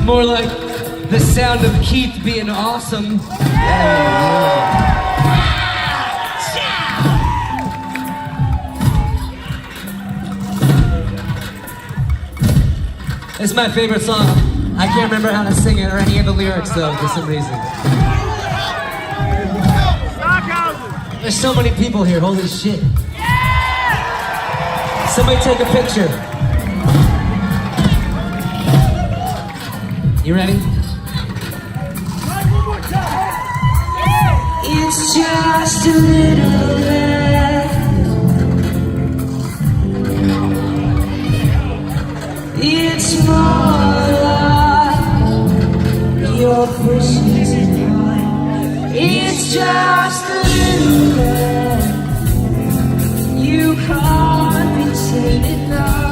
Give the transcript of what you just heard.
More like the sound of Keith being awesome. It's my favorite song. I can't remember how to sing it or any of the lyrics though, for some reason. There's so many people here, holy shit. Somebody take a picture. You ready? It's just a little bit. It's more like your wishes and mine. It's just a little bit. You can't be seen enough.